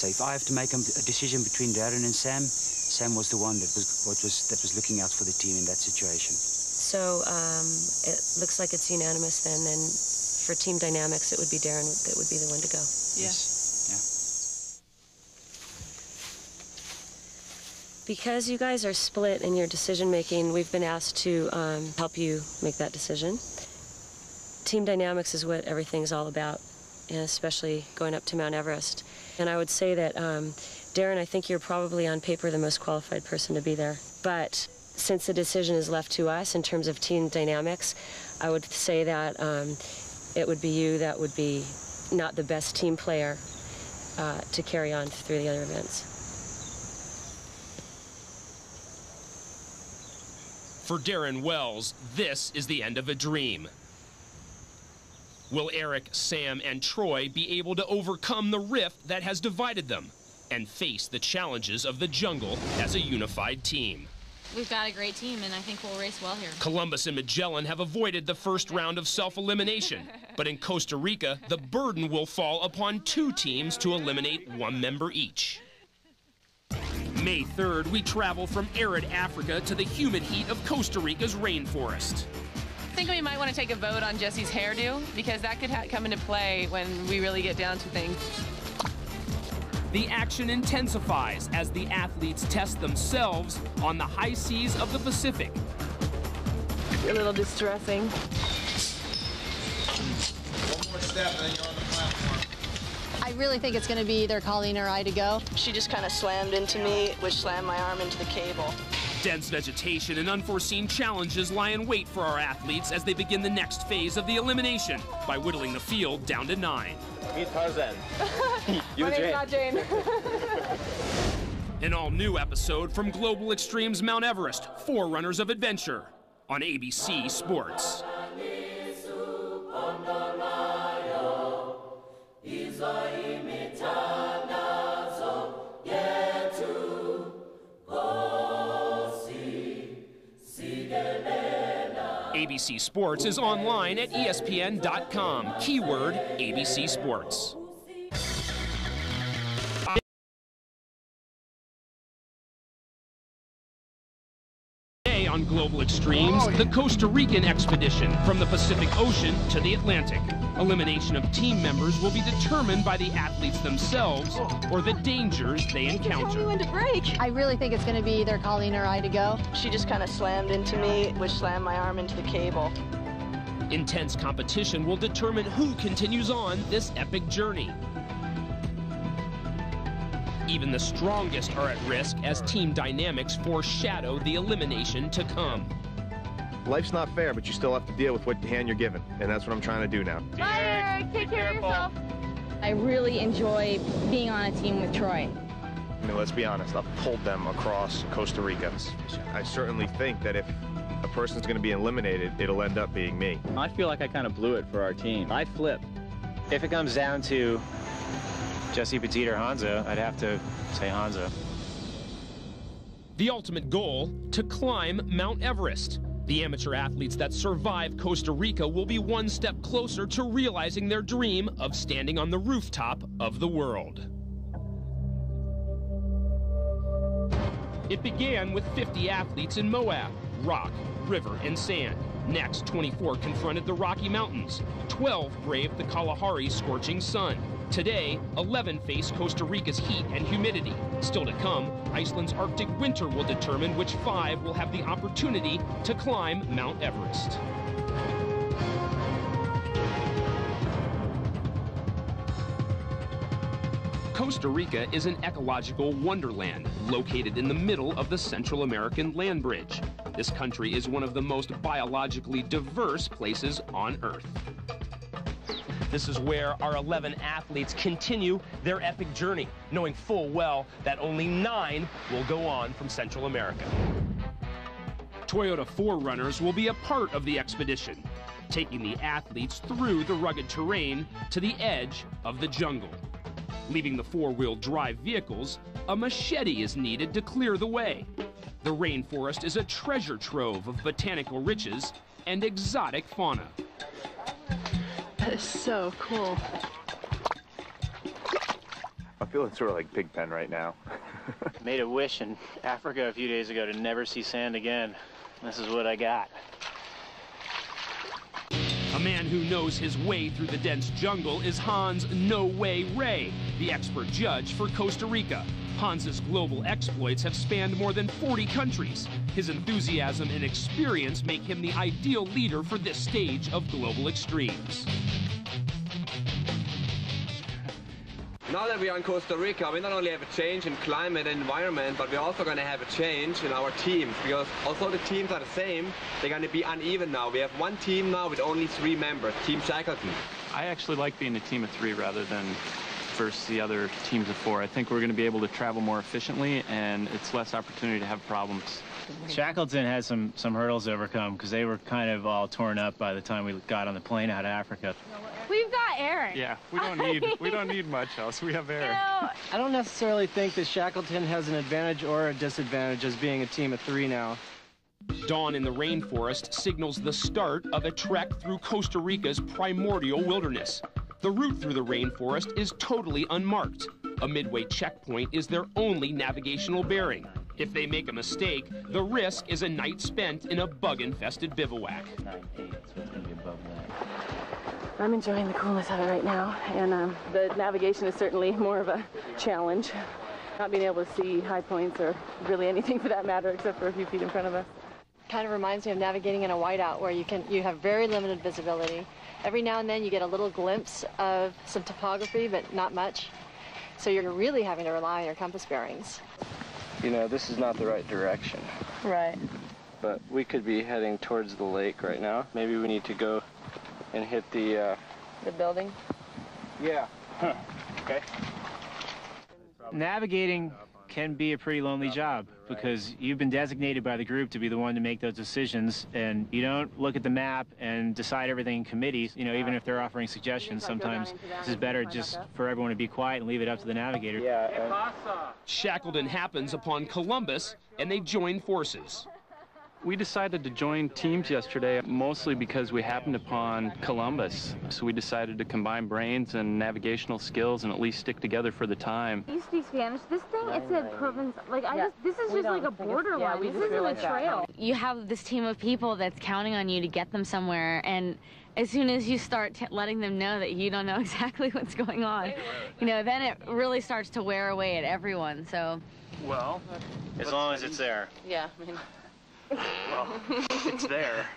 So if I have to make a decision between Darren and Sam, Sam was the one that was looking out for the team in that situation. So it looks like it's unanimous then, and for team dynamics, it would be Darren that would be the one to go. Yes. Yeah. Because you guys are split in your decision-making, we've been asked to help you make that decision. Team dynamics is what everything's all about, and especially going up to Mount Everest. And I would say that, Darren, I think you're probably on paper the most qualified person to be there. But since the decision is left to us in terms of team dynamics, I would say that it would be you that would be not the best team player to carry on through the other events. For Darren Wells, this is the end of a dream. Will Eric, Sam, and Troy be able to overcome the rift that has divided them and face the challenges of the jungle as a unified team? We've got a great team, and I think we'll race well here. Columbus and Magellan have avoided the first round of self-elimination, but in Costa Rica, the burden will fall upon 2 teams to eliminate 1 member each. May 3rd, we travel from arid Africa to the humid heat of Costa Rica's rainforest. I think we might want to take a vote on Jesse's hairdo, because that could come into play when we really get down to things. The action intensifies as the athletes test themselves on the high seas of the Pacific. A little distressing. One more step and then you're on the platform. I really think it's going to be either Colleen or I to go. She just kind of slammed into me, which slammed my arm into the cable. Dense vegetation and unforeseen challenges lie in wait for our athletes as they begin the next phase of the elimination by whittling the field down to 9. Meet Tarzan. My name's not Jane. An all-new episode from Global Extreme's Mount Everest, Forerunners of Adventure, on ABC Sports. ABC Sports is online at ESPN.com. Keyword ABC Sports. Today on Global Extremes, the Costa Rican expedition from the Pacific Ocean to the Atlantic. Elimination of team members will be determined by the athletes themselves or the dangers they encounter. Tell me when to break. I really think it's going to be either Colleen or I to go. She just kind of slammed into me, which slammed my arm into the cable. Intense competition will determine who continues on this epic journey. Even the strongest are at risk as team dynamics foreshadow the elimination to come. Life's not fair, but you still have to deal with what hand you're given, and that's what I'm trying to do now. Bye, Eric. Take care of yourself. I really enjoy being on a team with Troy. I mean, let's be honest, I've pulled them across Costa Rica. I certainly think that if a person's going to be eliminated, it'll end up being me. I feel like I kind of blew it for our team. I flipped. If it comes down to Jesse Petit or Hansa, I'd have to say Hansa. The ultimate goal, to climb Mount Everest. The amateur athletes that survive Costa Rica will be one step closer to realizing their dream of standing on the rooftop of the world. It began with 50 athletes in Moab, rock, river, and sand. Next, 24 confronted the Rocky Mountains. 12 braved the Kalahari's scorching sun. Today, 11 face Costa Rica's heat and humidity. Still to come, Iceland's Arctic winter will determine which 5 will have the opportunity to climb Mount Everest. Costa Rica is an ecological wonderland located in the middle of the Central American land bridge. This country is one of the most biologically diverse places on Earth. This is where our 11 athletes continue their epic journey, knowing full well that only 9 will go on from Central America. Toyota 4Runners will be a part of the expedition, taking the athletes through the rugged terrain to the edge of the jungle. Leaving the 4-wheel drive vehicles, a machete is needed to clear the way. The rainforest is a treasure trove of botanical riches and exotic fauna. That is so cool. feeling sort of like Pigpen right now. Made a wish in Africa a few days ago to never see sand again. This is what I got. A man who knows his way through the dense jungle is Hans No Way Ray, the expert judge for Costa Rica. Hans's global exploits have spanned more than 40 countries. His enthusiasm and experience make him the ideal leader for this stage of global extremes. Now that we are in Costa Rica, we not only have a change in climate and environment, but we're also going to have a change in our teams, because although the teams are the same, they're going to be uneven now. We have one team now with only 3 members, Team Shackleton. I actually like being a team of 3 rather than versus the other teams of 4. I think we're going to be able to travel more efficiently, and it's less opportunity to have problems. Shackleton has some hurdles to overcome because they were kind of all torn up by the time we got on the plane out of Africa. We've got Eric. Yeah, we don't need much else. We have Eric. I don't necessarily think that Shackleton has an advantage or a disadvantage as being a team of 3 now. Dawn in the rainforest signals the start of a trek through Costa Rica's primordial wilderness. The route through the rainforest is totally unmarked. A midway checkpoint is their only navigational bearing. If they make a mistake, the risk is a night spent in a bug-infested bivouac. I'm enjoying the coolness of it right now, and the navigation is certainly more of a challenge. Not being able to see high points or really anything for that matter except for a few feet in front of us. Kind of reminds me of navigating in a whiteout where you have very limited visibility. Every now and then you get a little glimpse of some topography, but not much. So you're really having to rely on your compass bearings. You know, this is not the right direction. Right. But we could be heading towards the lake right now. Maybe we need to go and hit the building? Yeah. Huh. Okay. Navigating can be a pretty lonely job because you've been designated by the group to be the one to make those decisions, and you don't look at the map and decide everything in committees. You know, even if they're offering suggestions, sometimes this is better just for everyone to be quiet and leave it up to the navigator. Yeah. Shackleton happens upon Columbus, and they join forces. We decided to join teams yesterday mostly because we happened upon Columbus. So we decided to combine brains and navigational skills and at least stick together for the time. You speak Spanish. This thing, it's a province. Like, this is just like a borderline. This isn't a trail. You have this team of people that's counting on you to get them somewhere, and as soon as you start letting them know that you don't know exactly what's going on, you know, then it really starts to wear away at everyone. So. Well, as long as it's there. Yeah. I mean. Well, it's there.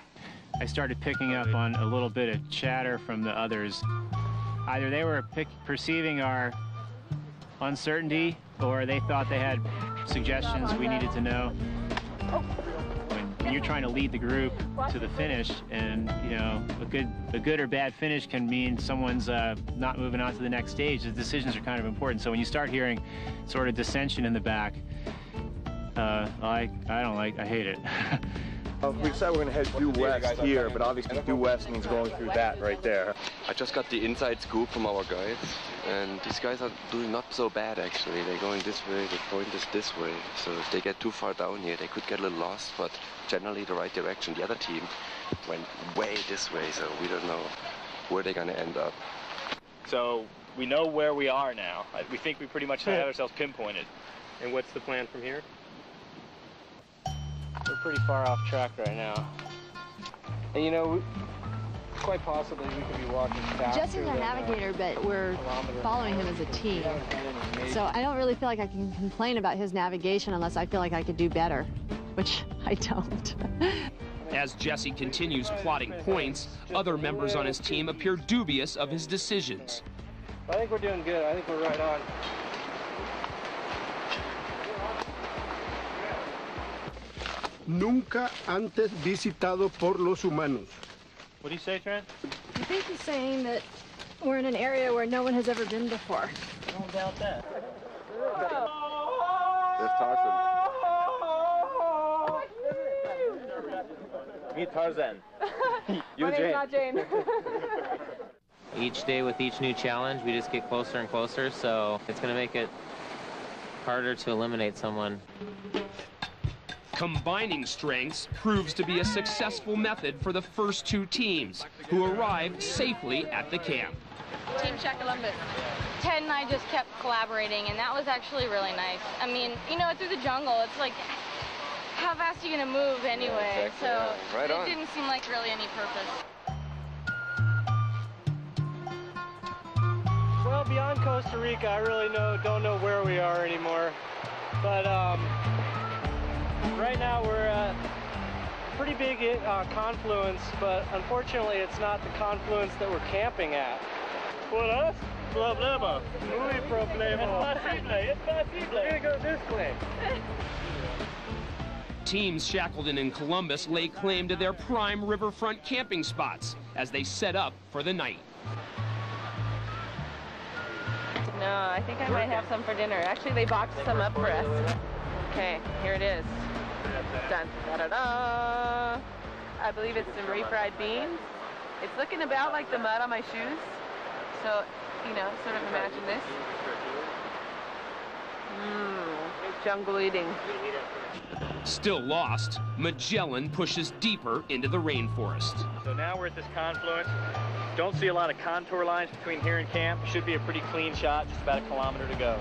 I started picking up on a little bit of chatter from the others. Either they were perceiving our uncertainty, or they thought they had suggestions we needed to know. When you're trying to lead the group to the finish, and you know, a good or bad finish can mean someone's not moving on to the next stage. The decisions are kind of important. So when you start hearing sort of dissension in the back, I hate it. We decided we're going to head due west here, but obviously due west means going through that right there. I just got the inside scoop from our guys, and these guys are doing not so bad actually. They're going this way, the point is this way, so if they get too far down here, they could get a little lost, but generally the right direction. The other team went way this way, so we don't know where they're going to end up. So we know where we are now. We think we pretty much have ourselves pinpointed. And what's the plan from here? We're pretty far off track right now. And you know, quite possibly we could be walking faster. Jesse's our navigator, but we're following him as a team. So I don't really feel like I can complain about his navigation unless I feel like I could do better, which I don't. As Jesse continues plotting points, other members on his team appear dubious of his decisions. I think we're doing good. I think we're right on. Nunca antes visitado por los humanos. What do you say, Trent? I think he's saying that we're in an area where no one has ever been before. I don't doubt that. There's Tarzan. Meet Tarzan. My name's not Jane. Each day with each new challenge, we just get closer and closer, so it's going to make it harder to eliminate someone. Combining strengths proves to be a successful method for the first 2 teams, who arrive safely at the camp. Team Shack Columbus. Ted and I just kept collaborating, and that was actually really nice. I mean, you know, through the jungle, it's like, how fast are you going to move anyway? Yeah, exactly, So right on. it didn't seem like really any purpose. Well, beyond Costa Rica, I really don't know where we are anymore. But right now we're at a pretty big confluence, but unfortunately it's not the confluence that we're camping at. For us, problema. Muy problema. Es posible. We're gonna go this way. Teams Shackleton and Columbus lay claim to their prime riverfront camping spots as they set up for the night. No, I think I might have some for dinner. Actually, they boxed some up for us. Okay, here it is. Dun, da, da, da. I believe it's some refried beans. It's looking about like the mud on my shoes. So, you know, sort of imagine this. Jungle eating. Still lost, Magellan pushes deeper into the rainforest. So now we're at this confluence. Don't see a lot of contour lines between here and camp. Should be a pretty clean shot, just about a kilometer to go.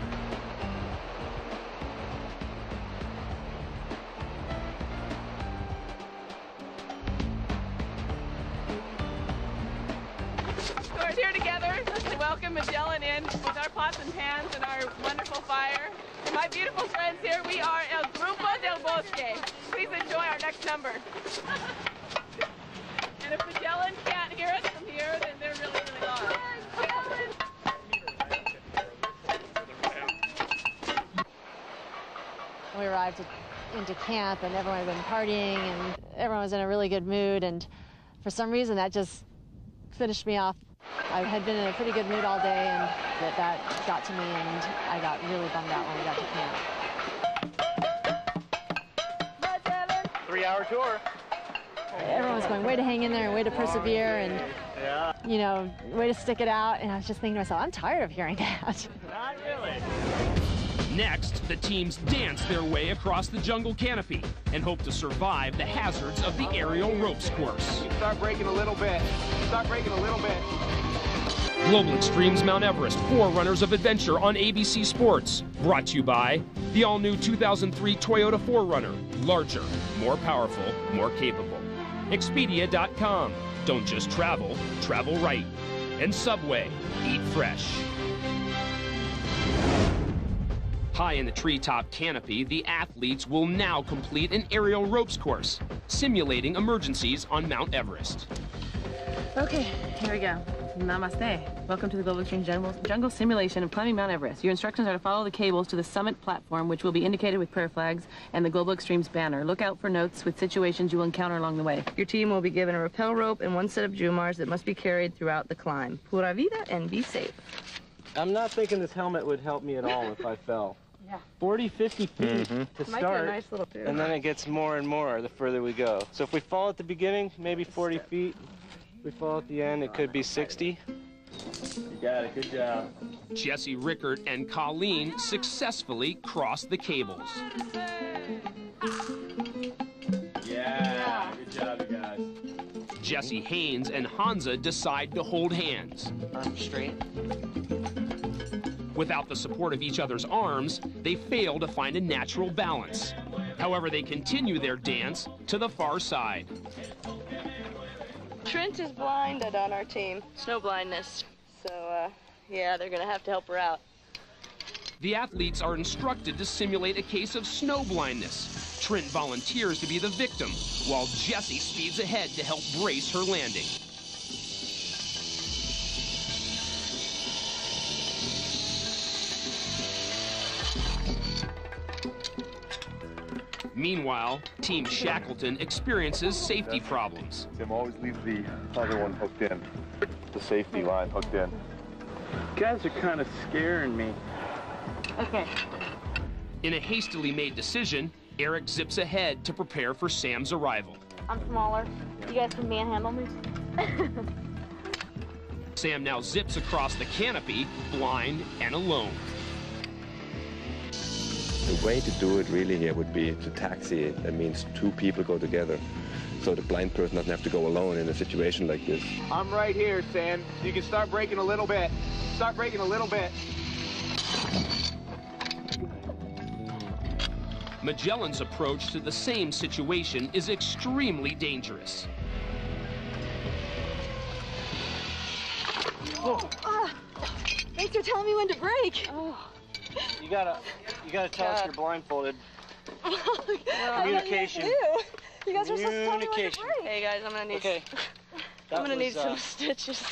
So we're here together to welcome Magellan in with our pots and pans and our wonderful fire. And my beautiful friends here, we are El Grupo del Bosque. Please enjoy our next number. And if Magellan can't hear us from here, then they're really, really lost. We arrived into camp and everyone had been partying and everyone was in a really good mood, and for some reason that just finished me off. I had been in a pretty good mood all day, and that got to me, and I got really bummed out when we got to camp. 3-hour tour. Everyone was going, way to hang in there and way to persevere and, you know, way to stick it out. And I was just thinking to myself, I'm tired of hearing that. Not really. Next, the teams dance their way across the jungle canopy and hope to survive the hazards of the aerial ropes course. Start breaking a little bit. Start breaking a little bit. Global Extremes Mount Everest, Forerunners of Adventure on ABC Sports. Brought to you by the all-new 2003 Toyota 4Runner. Larger, more powerful, more capable. Expedia.com. Don't just travel, travel right. And Subway, eat fresh. High in the treetop canopy, the athletes will now complete an aerial ropes course, simulating emergencies on Mount Everest. Okay, here we go. Namaste. Welcome to the Global Extreme Jungle Simulation of climbing Mount Everest. Your instructions are to follow the cables to the summit platform, which will be indicated with prayer flags and the Global Extremes banner. Look out for notes with situations you will encounter along the way. Your team will be given a rappel rope and one set of jumars that must be carried throughout the climb. Pura vida and be safe. I'm not thinking this helmet would help me at all if I fell. Yeah. 40, 50 feet to Might start, be a nice little too. and then it gets more and more the further we go. So if we fall at the beginning, maybe 40 feet. If we fall at the end, it could be 60. You got it. Good job. Jesse Rickert and Colleen successfully crossed the cables. Yeah. Good job, you guys. Jesse Haynes and Hansa decide to hold hands. Arms straight. Without the support of each other's arms, they fail to find a natural balance. However, they continue their dance to the far side. Trent is blinded on our team. Snow blindness. So, yeah, they're going to have to help her out. The athletes are instructed to simulate a case of snow blindness. Trent volunteers to be the victim, while Jessie speeds ahead to help brace her landing. Meanwhile, Team Shackleton experiences safety problems. Tim always leaves the other one hooked in, the safety line hooked in. You guys are kind of scaring me. Okay. In a hastily made decision, Eric zips ahead to prepare for Sam's arrival. I'm smaller. You guys can manhandle me. Sam now zips across the canopy, blind and alone. The way to do it really here would be to taxi it. That means two people go together. So the blind person doesn't have to go alone in a situation like this. I'm right here, Sam. You can start breaking a little bit. Start breaking a little bit. Magellan's approach to the same situation is extremely dangerous. Thanks for telling me when to brake. You gotta tell us you're blindfolded. Communication. You guys are supposed to tell me when to brake. Hey guys, I'm gonna need. Okay. I'm gonna need some stitches.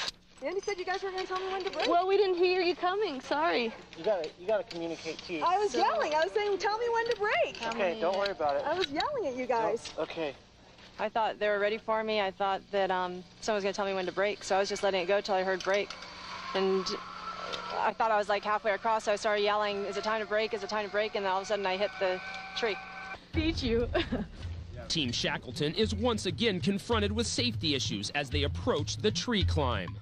Andy said you guys were gonna tell me when to brake. Well, we didn't hear you coming. Sorry. You gotta communicate too. I was yelling. I was saying, tell me when to brake. Okay, don't worry about it. I was yelling at you guys. Okay. I thought they were ready for me. I thought that someone was gonna tell me when to brake, so I was just letting it go till I heard brake. And I thought I was like halfway across, so I started yelling, is it time to brake? Is it time to brake? And then all of a sudden I hit the tree. Beat you. Team Shackleton is once again confronted with safety issues as they approach the tree climb.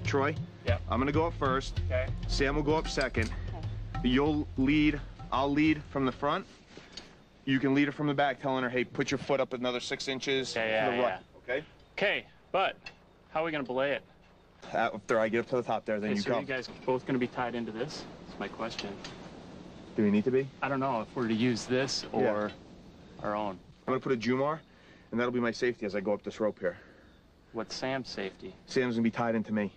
Troy? Yeah. I'm gonna go up first. Okay. Sam will go up second. You'll lead, I'll lead from the front. You can lead her from the back, telling her, hey, put your foot up another 6 inches to the right, okay? Okay, but how are we gonna belay it? After I get up to the top there, then you so come. Are you guys both gonna be tied into this? That's my question. Do we need to be? I don't know if we're to use this or our own. I'm gonna put a Jumar, and that'll be my safety as I go up this rope here. What's Sam's safety? Sam's gonna be tied into me.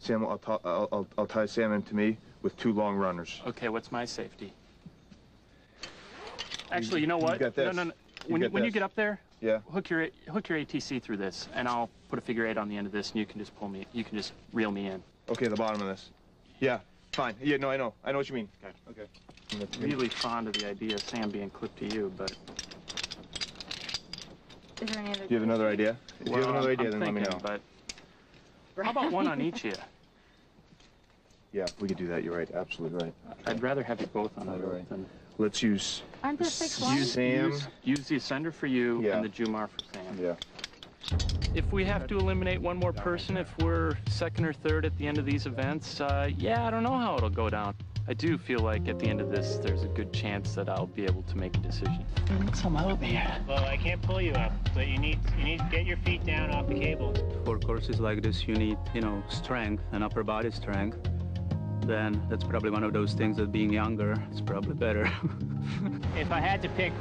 Sam, I'll tie Sam into me with 2 long runners. Okay, what's my safety? Actually, you know what? You got this. No. When you get up there, hook your ATC through this, and I'll put a figure 8 on the end of this, and you can just pull me. You can just reel me in. Okay, the bottom of this. Yeah, fine. Yeah, no, I know what you mean. Okay. I'm really fond of the idea of Sam being clipped to you, but. Is there any other? Do you have another idea? If you have another idea, then let me know. But how about one on each of you? Yeah, we could do that. You're right. Absolutely right. I'd rather have you both on the rope than. Let's use. Aren't there 6 lines? Use the ascender for you and the Jumar for Sam. Yeah. If we have to eliminate one more person, if we're 2nd or 3rd at the end of these events, yeah, I don't know how it'll go down. I do feel like at the end of this, there's a good chance that I'll be able to make a decision. Some help here. Well, I can't pull you up, but you need to get your feet down off the cable. For courses like this, you need, strength and upper body strength. Then that's probably one of those things that being younger is probably better. If I had to pick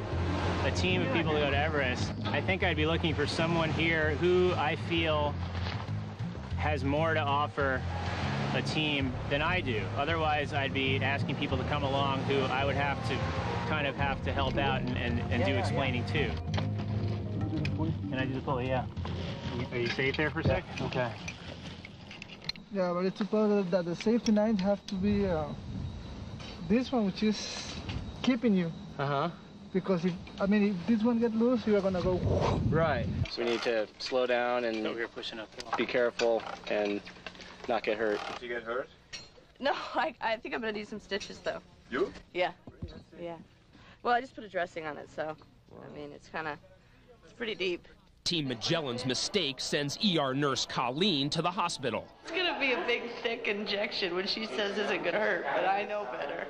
a team of people to go to Everest, I think I'd be looking for someone here who I feel has more to offer a team than I do. Otherwise, I'd be asking people to come along who I would have to help out and do explaining too. Can I do the pulley? Yeah. Are you safe there for a sec? Okay. Yeah, but it's supposed that the safety lines have to be this one, which is keeping you. Because if this one gets loose, you are gonna go. Right. So we need to slow down and pushing up. Be careful and not get hurt. Did you get hurt? No, I think I'm gonna need some stitches though. You? Yeah. Yeah. Well, I just put a dressing on it, so I mean it's pretty deep. Team Magellan's mistake sends ER nurse Colleen to the hospital. It's gonna be a big, thick injection when she says isn't gonna hurt, but I know better.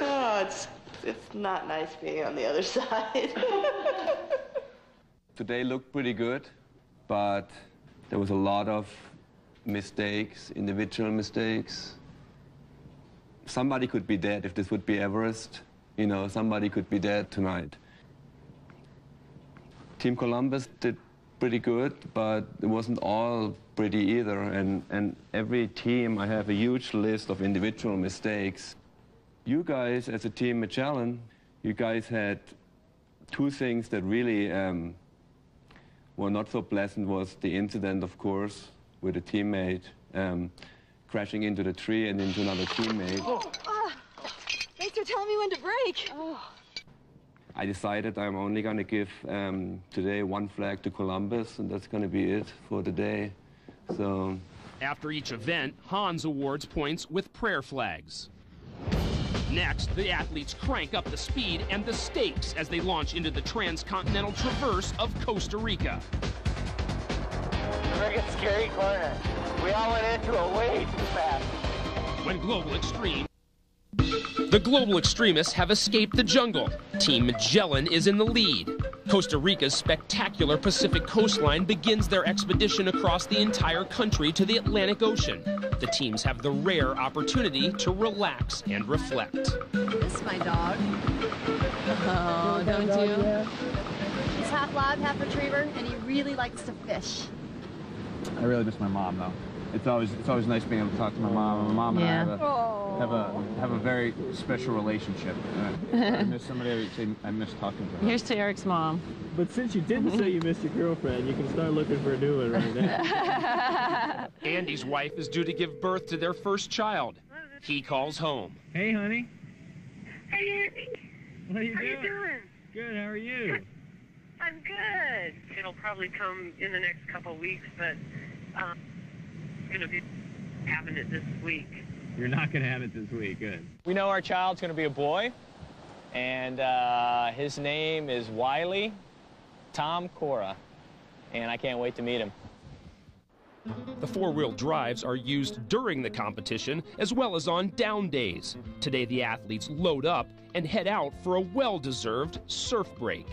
Oh, it's not nice being on the other side. Today looked pretty good, but there was a lot of mistakes, individual mistakes. Somebody could be dead if this would be Everest. Somebody could be dead tonight. Team Columbus did pretty good, but it wasn't all pretty either. And every team, I have a huge list of individual mistakes. You guys, as a Team Magellan, you guys had 2 things that really were not so pleasant. Was the incident, of course, with a teammate crashing into the tree and into another teammate. Thanks for telling me when to brake. I decided I'm only going to give today 1 flag to Columbus, and that's going to be it for the day. So. After each event, Hans awards points with prayer flags. Next, the athletes crank up the speed and the stakes as they launch into the transcontinental traverse of Costa Rica. Friggin' scary corner. We all went into it way too fast. When Global Extreme The global extremists have escaped the jungle. Team Magellan is in the lead. Costa Rica's spectacular Pacific coastline begins their expedition across the entire country to the Atlantic Ocean. The teams have the rare opportunity to relax and reflect. This is my dog. Oh, don't you? He's half lab, half retriever, and he really likes to fish. I really miss my mom, though. It's always nice being able to talk to my mom. My mom and I have a very special relationship. I miss somebody. I would say I miss talking to her. Here's to Eric's mom. But since you didn't say you missed your girlfriend, you can start looking for a new one right now. Andy's wife is due to give birth to their first child. He calls home. Hey, honey. Hey, Andy. What are you How doing? you doing? Good. How are you? I'm good. It'll probably come in the next couple weeks, but I'm going to be having it this week. You're not going to have it this week. Good. We know our child's going to be a boy, and his name is Wiley Tom Cora, and I can't wait to meet him. The four-wheel drives are used during the competition as well as on down days. Today the athletes load up and head out for a well-deserved surf break.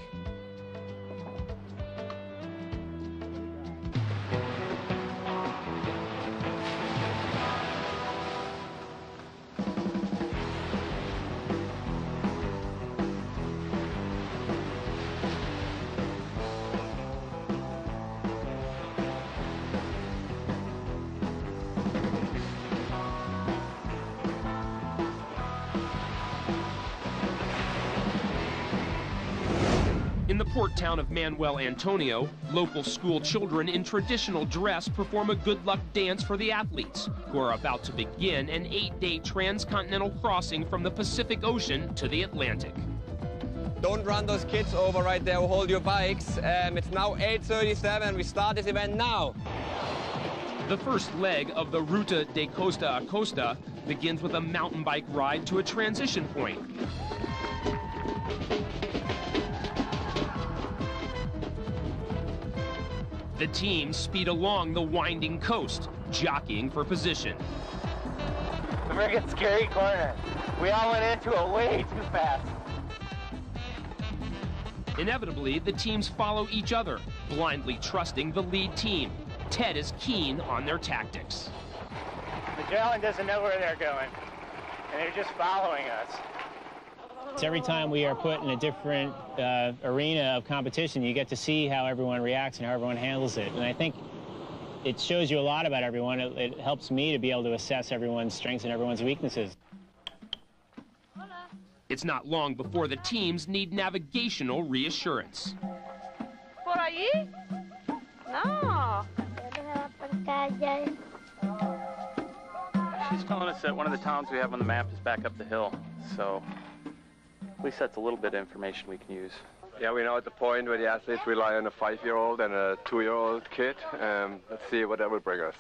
In the port town of Manuel Antonio, local school children in traditional dress perform a good luck dance for the athletes, who are about to begin an 8-day transcontinental crossing from the Pacific Ocean to the Atlantic. Don't run those kids over right there who hold your bikes. It's now 8:37 and we start this event now. The first leg of the Ruta de Costa a Costa begins with a mountain bike ride to a transition point. The teams speed along the winding coast, jockeying for position. The friggin' scary corner. We all went into it way too fast. Inevitably, the teams follow each other, blindly trusting the lead team. Ted is keen on their tactics. Magellan doesn't know where they're going, and they're just following us. Every time we are put in a different arena of competition, you get to see how everyone reacts and how everyone handles it. And I think it shows you a lot about everyone. It helps me to be able to assess everyone's strengths and everyone's weaknesses. It's not long before the teams need navigational reassurance. Por allí? No. She's telling us that one of the towns we have on the map is back up the hill, so at least that's a little bit of information we can use. Yeah, we're now at the point where the athletes rely on a 5-year-old and a 2-year-old kid. Let's see what that will bring us.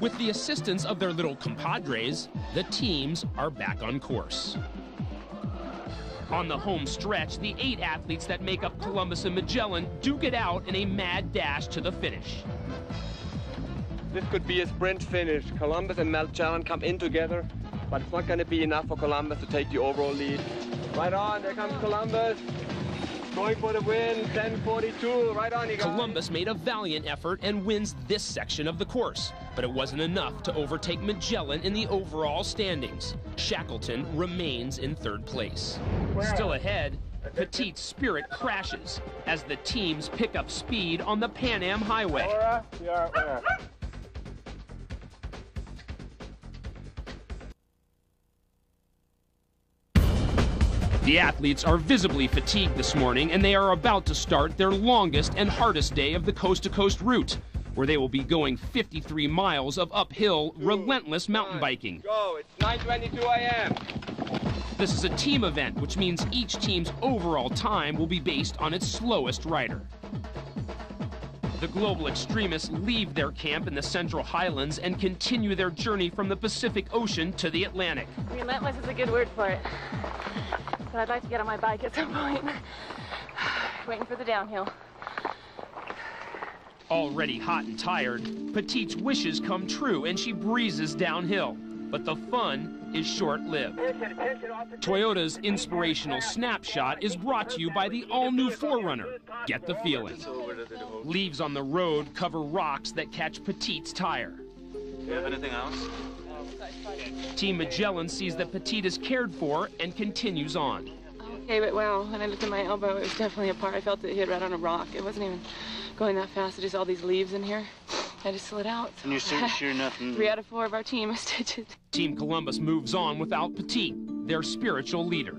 With the assistance of their little compadres, the teams are back on course. On the home stretch, the 8 athletes that make up Columbus and Magellan duke it out in a mad dash to the finish. This could be a sprint finish. Columbus and Magellan come in together, but it's not going to be enough for Columbus to take the overall lead. Right on, there comes Columbus. Going for the win, 10:42, right on, you guys. Columbus made a valiant effort and wins this section of the course, but it wasn't enough to overtake Magellan in the overall standings. Shackleton remains in 3rd place. Still ahead, Petite's Spirit crashes as the teams pick up speed on the Pan Am Highway. The athletes are visibly fatigued this morning, and they are about to start their longest and hardest day of the coast-to-coast route, where they will be going 53 miles of uphill, relentless mountain biking. Go, it's 9:22 a.m. This is a team event, which means each team's overall time will be based on its slowest rider. The global extremists leave their camp in the Central Highlands and continue their journey from the Pacific Ocean to the Atlantic. Relentless is a good word for it. But I'd like to get on my bike at some point. Waiting for the downhill. Already hot and tired, Petite's wishes come true and she breezes downhill. But the fun is short-lived. Toyota's inspirational snapshot is brought to you by the all-new 4Runner. Get the feeling. Leaves on the road cover rocks that catch Petite's tire. Do you have anything else? Team Magellan sees that Petite is cared for and continues on. Okay, but wow, when I looked at my elbow, it was definitely apart. I felt it hit right on a rock. It wasn't even going that fast. Just all these leaves in here. I just slid out. And you're sure nothing? 3 out of 4 of our team are stitches. Team Columbus moves on without Petite, their spiritual leader.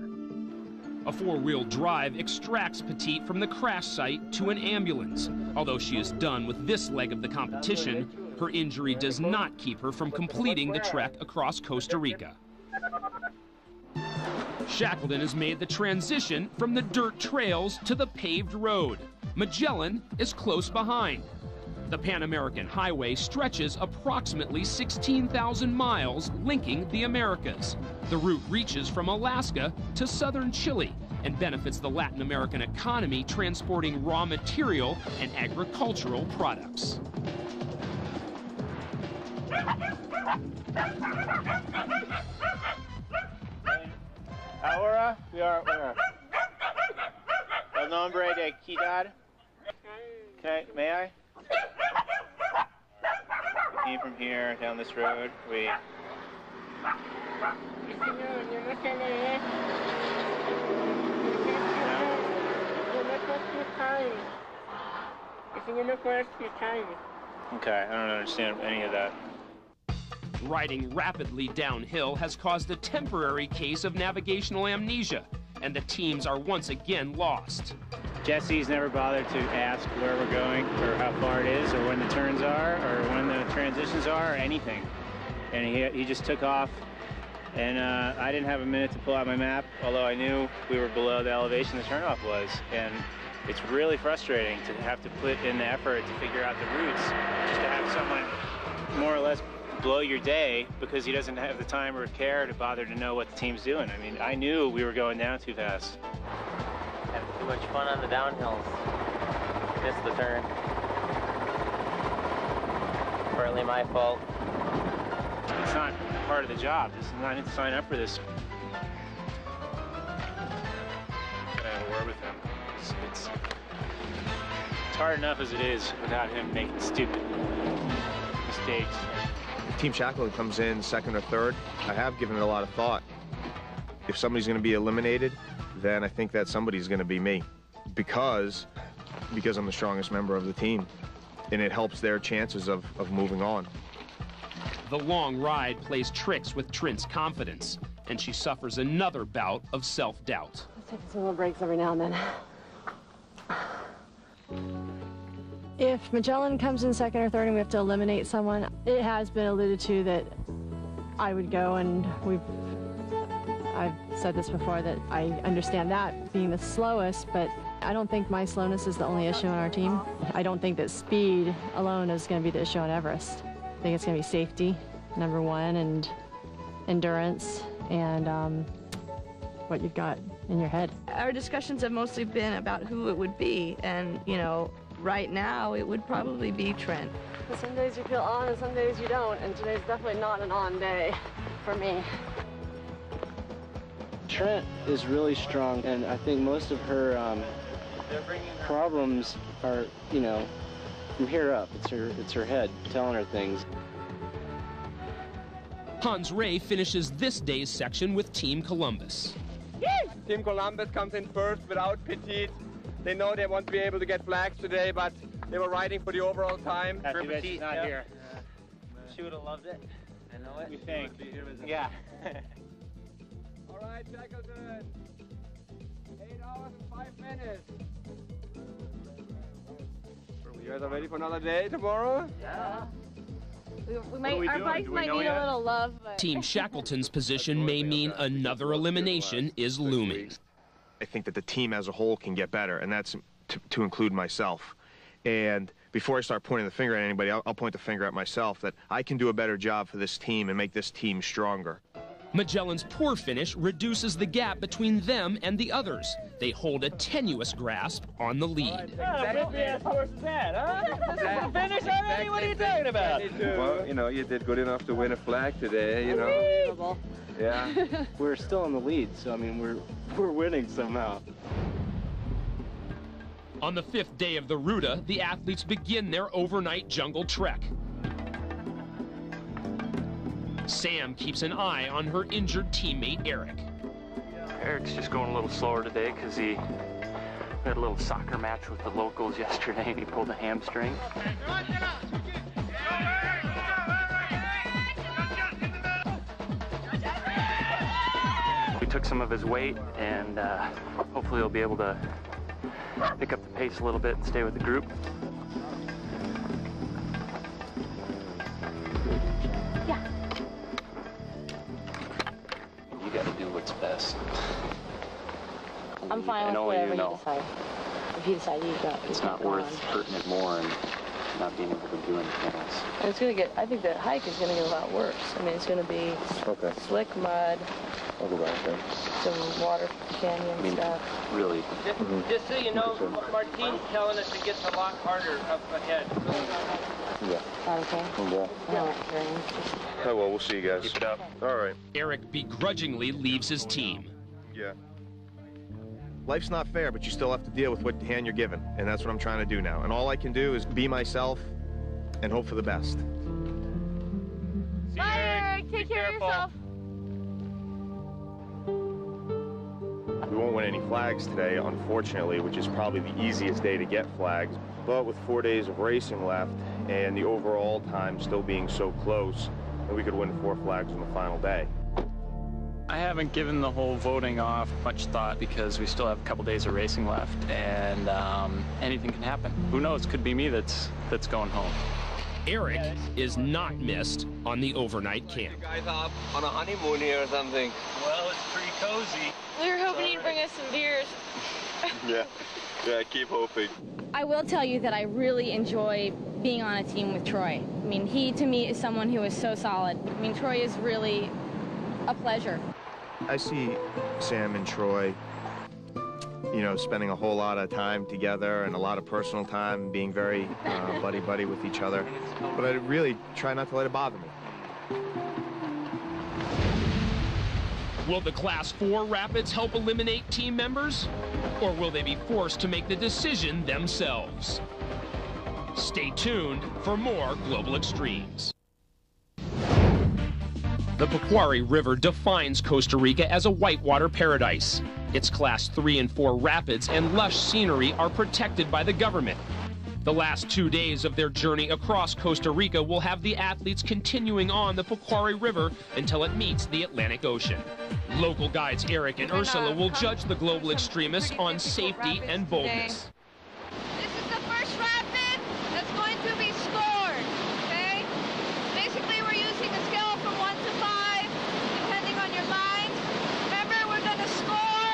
A 4-wheel drive extracts Petite from the crash site to an ambulance. Although she is done with this leg of the competition, her injury does not keep her from completing the trek across Costa Rica. Shackleton has made the transition from the dirt trails to the paved road. Magellan is close behind. The Pan American Highway stretches approximately 16,000 miles, linking the Americas. The route reaches from Alaska to southern Chile and benefits the Latin American economy, transporting raw material and agricultural products. Ahora, we are where? El nombre de Quidad. Okay, may I? We came from here, down this road. We... Okay, I don't understand any of that. Riding rapidly downhill has caused a temporary case of navigational amnesia, and the teams are once again lost. Jesse's never bothered to ask where we're going, or how far it is, or when the turns are, or when the transitions are, or anything. And he just took off, and I didn't have a minute to pull out my map, although I knew we were below the elevation the turnoff was. And it's really frustrating to have to put in the effort to figure out the routes, just to have someone more or less blow your day because he doesn't have the time or care to bother to know what the team's doing. I mean, I knew we were going down too fast. Having too much fun on the downhills. Missed the turn. Partly my fault. It's not part of the job. I didn't sign up for this. I'm gonna have a word with him. It's hard enough as it is without him making stupid mistakes. If Team Shackleton comes in second or third, I have given it a lot of thought. If somebody's going to be eliminated, then I think that somebody's going to be me, because I'm the strongest member of the team, and it helps their chances of moving on. The long ride plays tricks with Trent's confidence, and she suffers another bout of self-doubt. Let's take some little breaks every now and then. If Magellan comes in second or third and we have to eliminate someone, it has been alluded to that I would go, and I've said this before, that I understand that being the slowest, but I don't think my slowness is the only issue on our team. I don't think that speed alone is going to be the issue on Everest. I think it's going to be safety, number one, and endurance, and what you've got in your head. Our discussions have mostly been about who it would be, and, you know, right now it would probably be Trent. Some days you feel on and some days you don't, and today's definitely not an on day for me. Trent is really strong, and I think most of her problems are, you know, from here up. It's her head telling her things. Hans Ray finishes this day's section with Team Columbus. Team Columbus comes in first without Petite. They know they won't be able to get flags today, but they were riding for the overall time. Petite's not here. She would have loved it. I know it. We think. Yeah. All right, Shackleton. 8 hours and 5 minutes. You guys are ready for another day tomorrow? Yeah. Our bikes might need a little love, but... Team Shackleton's position may mean another elimination is looming. I think that the team as a whole can get better, and that's to include myself. And before I start pointing the finger at anybody, I'll point the finger at myself, that I can do a better job for this team and make this team stronger. Magellan's poor finish reduces the gap between them and the others. They hold a tenuous grasp on the lead. Finish already? What are you talking about? Well, you know, you did good enough to win a flag today, you know. Yeah. We're still in the lead, so I mean, we're winning somehow. On the 5th day of the Ruta, the athletes begin their overnight jungle trek. Sam keeps an eye on her injured teammate, Eric. Eric's just going a little slower today because he had a little soccer match with the locals yesterday and he pulled a hamstring. We took some of his weight and hopefully he'll be able to pick up the pace a little bit and stay with the group. You got to do what's best. I'm fine with whatever you decide. If you decide you go, it's not worth hurting it more and not being able to do anything else. And it's gonna get. I think the hike is gonna get a lot worse. I mean, it's gonna be slick mud. I'll go back there. Some water canyon stuff. Really. Just so you know, Martine's telling us it gets a lot harder up ahead. Yeah. Okay. Yeah. Oh, well, we'll see you guys. Keep it up. All right. Eric begrudgingly leaves his team. Yeah. Life's not fair, but you still have to deal with what hand you're given, and that's what I'm trying to do now. And all I can do is be myself and hope for the best. Bye, Eric. Take care of yourself. We won't win any flags today, unfortunately, which is probably the easiest day to get flags. But with 4 days of racing left and the overall time still being so close, we could win 4 flags on the final day. I haven't given the whole voting off much thought because we still have a couple days of racing left and anything can happen. Who knows? Could be me that's going home. Eric is not missed on the overnight camp. You guys are on a honeymoon here or something? Well, it's pretty cozy. We were hoping you'd bring us some beers. Yeah, keep hoping. I will tell you that I really enjoy being on a team with Troy. I mean, he to me is someone who is so solid. I mean, Troy is really a pleasure. I see Sam and Troy, you know, spending a whole lot of time together and a lot of personal time, being very buddy-buddy with each other. But I really try not to let it bother me. Will the Class 4 Rapids help eliminate team members? Or will they be forced to make the decision themselves? Stay tuned for more Global Extremes. The Pequari River defines Costa Rica as a whitewater paradise. Its Class 3 and 4 rapids and lush scenery are protected by the government. The last 2 days of their journey across Costa Rica will have the athletes continuing on the Pequari River until it meets the Atlantic Ocean. Local guides Eric and Ursula will judge the global extremists on safety and boldness. This is the first rapid that's going to be scored, okay? Basically, we're using a scale from 1 to 5, depending on your line. Remember, we're going to score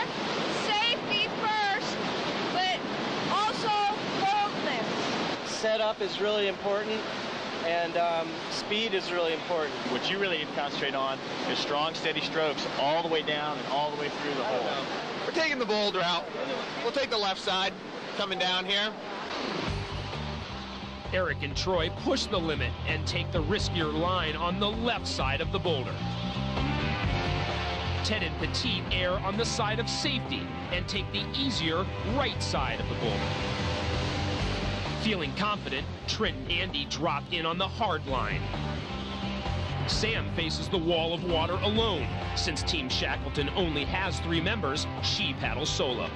safety first, but also boldness. Setup is really important, and speed is really important. What you really need to concentrate on is strong, steady strokes all the way down and all the way through the hole. We're taking the bold route. We'll take the left side, coming down here. Eric and Troy push the limit and take the riskier line on the left side of the boulder. Ted and Petit err on the side of safety and take the easier right side of the boulder. Feeling confident, Trent and Andy drop in on the hard line. Sam faces the wall of water alone. Since Team Shackleton only has 3 members, she paddles solo.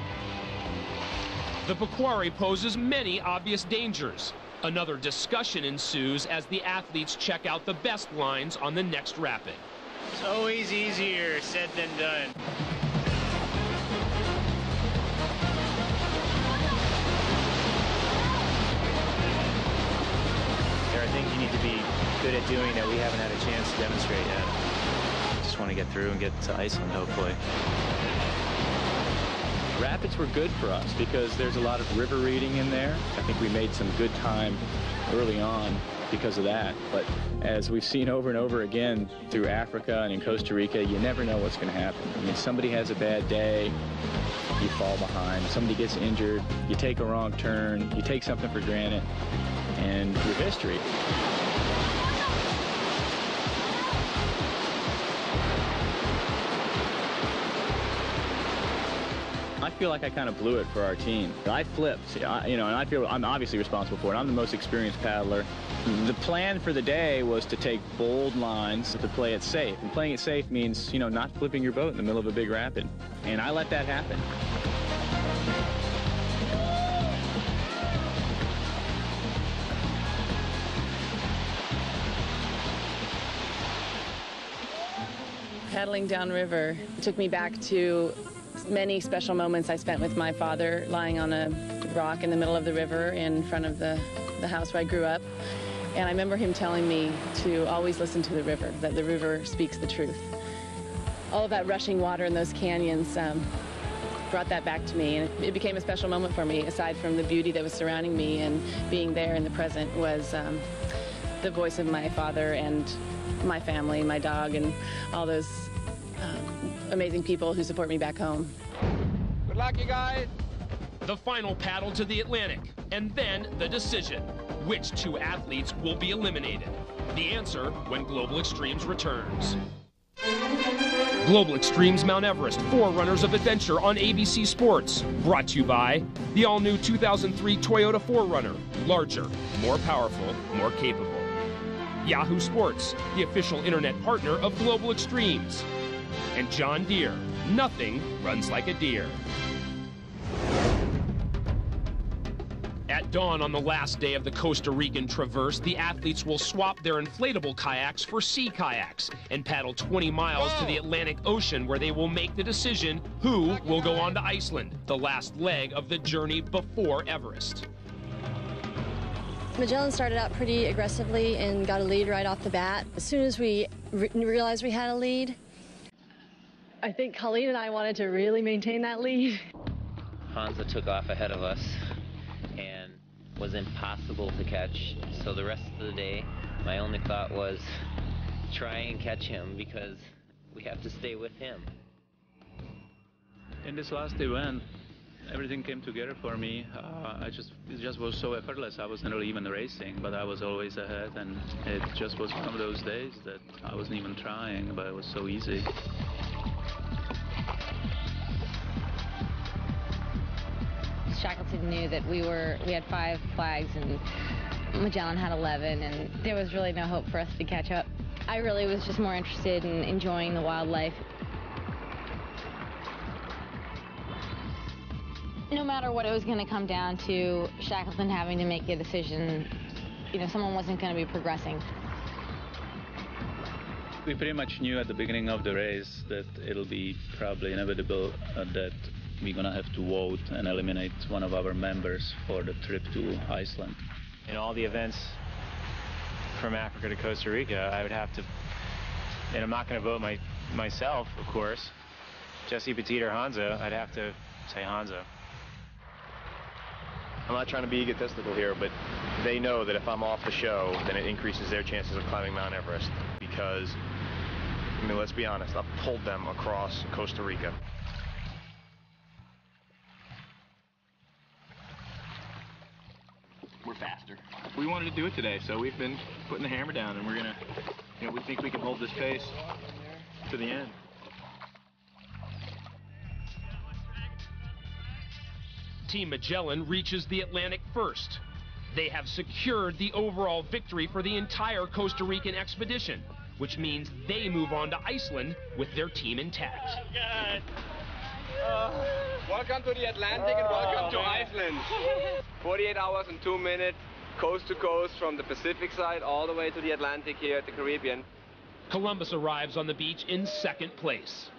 The Pequari poses many obvious dangers. Another discussion ensues as the athletes check out the best lines on the next rapid. It's always easier said than done. There are things you need to be good at doing that we haven't had a chance to demonstrate yet. Just want to get through and get to Iceland, hopefully. Rapids were good for us because there's a lot of river reading in there. I think we made some good time early on because of that. But as we've seen over and over again through Africa and in Costa Rica, you never know what's going to happen. I mean, somebody has a bad day, you fall behind. Somebody gets injured, you take a wrong turn, you take something for granted, and your history. I feel like I kind of blew it for our team. I flipped, and I feel I'm obviously responsible for it. I'm the most experienced paddler. The plan for the day was to take bold lines to play it safe. And playing it safe means, not flipping your boat in the middle of a big rapid. And I let that happen. Paddling downriver took me back to many special moments I spent with my father lying on a rock in the middle of the river in front of the house where I grew up. And I remember him telling me to always listen to the river, that the river speaks the truth. All of that rushing water in those canyons brought that back to me, and it became a special moment for me. Aside from the beauty that was surrounding me and being there in the present was the voice of my father and my family, my dog, and all those amazing people who support me back home. Good luck, you guys. The final paddle to the Atlantic, and then the decision. Which two athletes will be eliminated? The answer when Global Extremes returns. Global Extremes Mount Everest, Forerunners of Adventure on ABC Sports. Brought to you by the all-new 2003 Toyota 4Runner. Larger, more powerful, more capable. Yahoo Sports, the official internet partner of Global Extremes. And John Deere, nothing runs like a deer. At dawn on the last day of the Costa Rican Traverse, the athletes will swap their inflatable kayaks for sea kayaks and paddle 20 miles to the Atlantic Ocean, where they will make the decision who will go on to Iceland, the last leg of the journey before Everest. Magellan started out pretty aggressively and got a lead right off the bat. As soon as we realized we had a lead, I think Colleen and I wanted to really maintain that lead. Hansa took off ahead of us and was impossible to catch. So the rest of the day, my only thought was try and catch him because we have to stay with him. In this last event, everything came together for me. It just was so effortless. I wasn't really even racing, but I was always ahead, and it just was one of those days that I wasn't even trying, but it was so easy. Shackleton knew that we had 5 flags and Magellan had 11, and there was really no hope for us to catch up. I really was just more interested in enjoying the wildlife. No matter what it was going to come down to, Shackleton having to make a decision, someone wasn't going to be progressing. We pretty much knew at the beginning of the race that it'll be probably inevitable that we're going to have to vote and eliminate one of our members for the trip to Iceland. In all the events from Africa to Costa Rica, I would have to, and I'm not going to vote myself, of course, Jesse Petit or Hansa, I'd have to say Hansa. I'm not trying to be egotistical here, but they know that if I'm off the show, then it increases their chances of climbing Mount Everest because, let's be honest, I've pulled them across Costa Rica. We're faster. We wanted to do it today, so we've been putting the hammer down, and we're gonna, we think we can hold this pace to the end. Team Magellan reaches the Atlantic first. They have secured the overall victory for the entire Costa Rican expedition, which means they move on to Iceland with their team intact. Oh, God. Welcome to the Atlantic and welcome to Iceland. 48 hours and 2 minutes, coast to coast from the Pacific side all the way to the Atlantic here at the Caribbean. Columbus arrives on the beach in second place.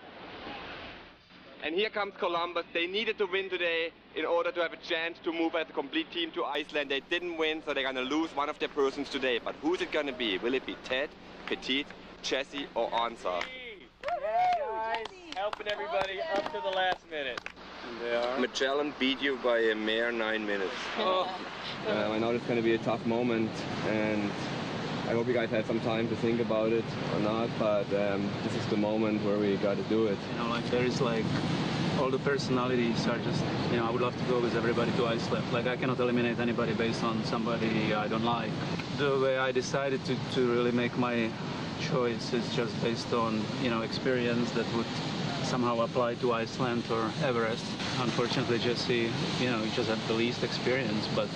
And here comes Columbus. They needed to win today in order to have a chance to move as a complete team to Iceland. They didn't win, so they're going to lose one of their persons today. But who's it going to be? Will it be Ted, Petit, Jesse, or Ansa? Yeah, guys, helping everybody up to the last minute. Magellan beat you by a mere 9 minutes. I know it's going to be a tough moment, and I hope you guys had some time to think about it or not, but this is the moment where we got to do it. You know, like there is like all the personalities are just, you know, I would love to go with everybody to Iceland. Like I cannot eliminate anybody based on somebody I don't like. The way I decided to really make my choice is just based on, you know, experience that would somehow apply to Iceland or Everest. Unfortunately, Jesse, you know, he just had the least experience, but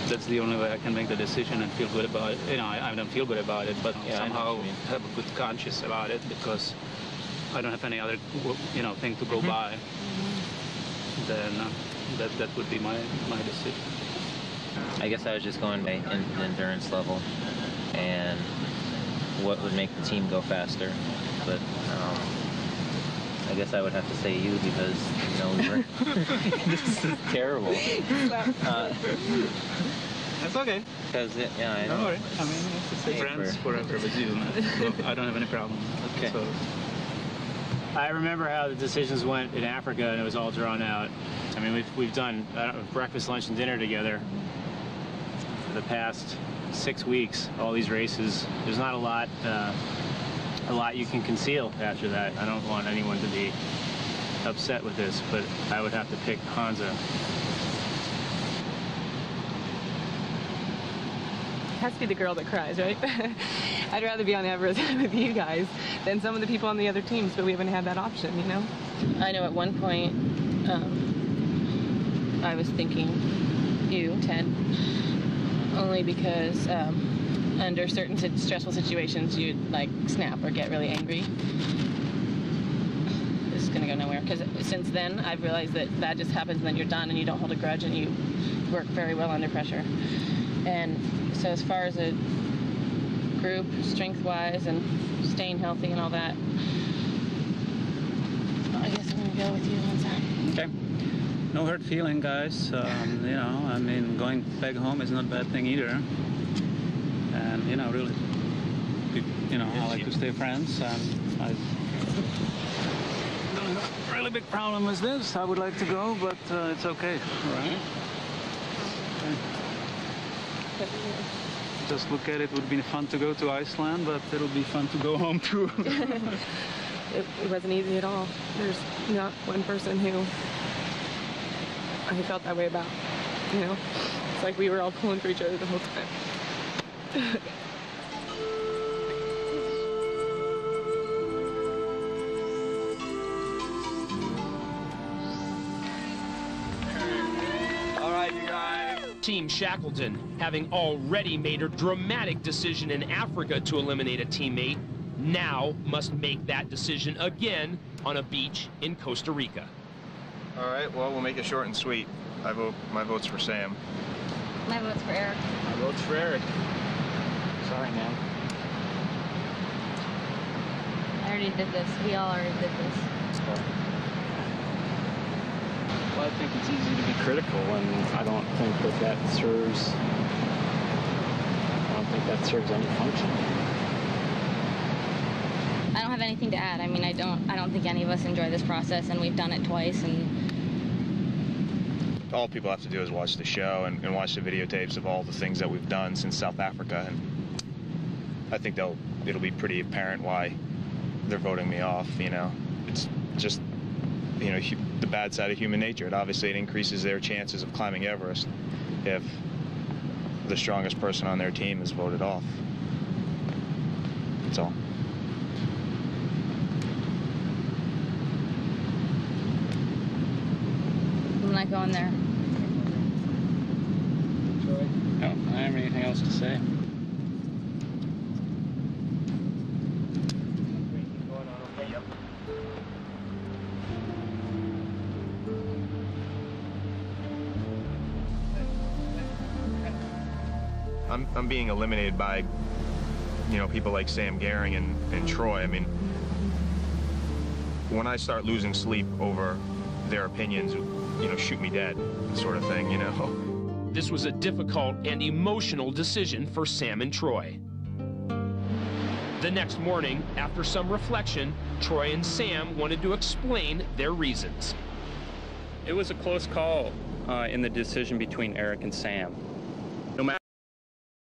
that's the only way I can make the decision and feel good about it. You know, I don't feel good about it, but somehow have a good conscience about it because I don't have any other, you know, thing to go by. Then that would be my decision. I guess I was just going by endurance level and what would make the team go faster, but I guess I would have to say you because, you know, we were this is terrible. That's okay. Because, yeah, I know. Don't worry. I mean, it's the same. Friends forever with you, man. Look, I don't have any problem. Okay. So. I remember how the decisions went in Africa, and it was all drawn out. I mean, we've done breakfast, lunch, and dinner together for the past 6 weeks. All these races. There's not a lot you can conceal after that. I don't want anyone to be upset with this, but I would have to pick Hansa. Has to be the girl that cries, right? I'd rather be on Everest with you guys than some of the people on the other teams, but we haven't had that option, you know? I know at one point I was thinking you, Ted, only because under certain stressful situations you'd like snap or get really angry. This is gonna go nowhere, because since then I've realized that just happens and then you're done and you don't hold a grudge and you work very well under pressure. And so as far as a group, strength-wise and staying healthy and all that, I guess I'm going to go with you one time. Okay. No hurt feeling, guys. You know, I mean, going back home is not a bad thing either. And, you know, really, you know, I like to stay friends. And I don't have a really big problem with this. I would like to go, but it's okay, right? Just look at it, would be fun to go to Iceland, but it'll be fun to go home too. It wasn't easy at all. There's not one person who I felt that way about, you know? It's like we were all pulling for each other the whole time. Team Shackleton, having already made a dramatic decision in Africa to eliminate a teammate, now must make that decision again on a beach in Costa Rica. All right, well, we'll make it short and sweet. My vote's for Sam. My vote's for Eric. My vote's for Eric. Sorry, man. I already did this. We all already did this. Well, I think it's easy to be critical, and I don't think that serves any function. I don't have anything to add. I mean, I don't think any of us enjoy this process, and we've done it twice, and all people have to do is watch the show and watch the videotapes of all the things that we've done since South Africa, and I think it'll be pretty apparent why they're voting me off. You know, it's just, you know, the bad side of human nature. It increases their chances of climbing Everest if the strongest person on their team is voted off. That's all. I'm not going there. No, I don't have anything else to say. I'm being eliminated by, you know, people like Sam Gehring and Troy. I mean, when I start losing sleep over their opinions, you know, shoot me dead, sort of thing, you know. This was a difficult and emotional decision for Sam and Troy. The next morning, after some reflection, Troy and Sam wanted to explain their reasons. It was a close call in the decision between Eric and Sam.